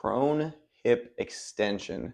Prone hip extension.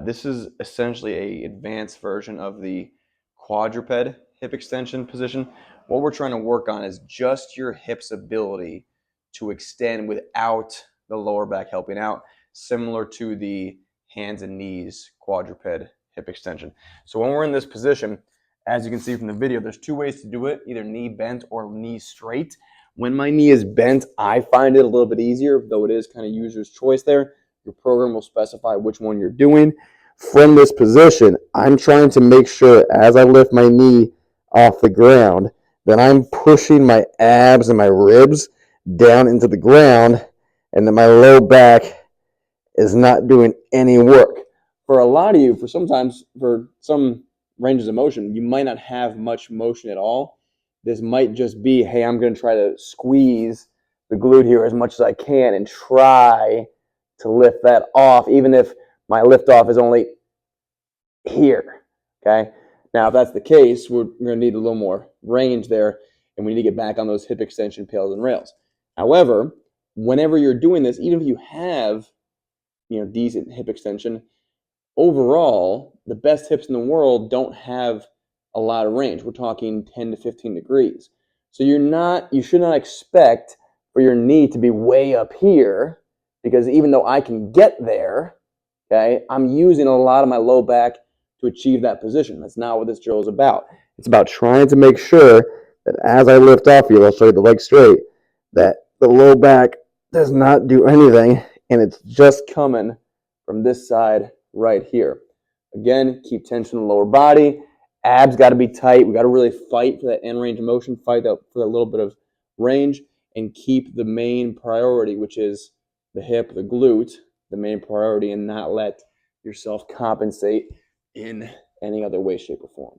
This is essentially an advanced version of the quadruped hip extension position. What we're trying to work on is just your hip's ability to extend without the lower back helping out, similar to the hands and knees quadruped hip extension. So when we're in this position, as you can see from the video, there's two ways to do it, either knee bent or knee straight. When my knee is bent, I find it a little bit easier, though it is kind of user's choice there. Your program will specify which one you're doing. From this position, I'm trying to make sure as I lift my knee off the ground that I'm pushing my abs and my ribs down into the ground and that my low back is not doing any work. For a lot of you, for some ranges of motion, you might not have much motion at all. This might just be, hey, I'm going to try to squeeze the glute here as much as I can and try to lift that off, even if my lift off is only here, okay? Now, if that's the case, we're going to need a little more range there, and we need to get back on those hip extension pails and rails. However, whenever you're doing this, even if you have decent hip extension, overall, the best hips in the world don't have a lot of range. We're talking 10 to 15 degrees. So you should not expect for your knee to be way up here, because even though I can get there, okay, I'm using a lot of my low back to achieve that position. That's not what this drill is about. It's about trying to make sure that as I lift off here, I'll show you the leg straight, that the low back does not do anything, and it's just coming from this side right here. Again, keep tension in the lower body. Abs got to be tight. We got to really fight for that end range of motion, fight for that little bit of range, and keep the main priority, which is the hip, the glute, the main priority, and not let yourself compensate in any other way, shape, or form.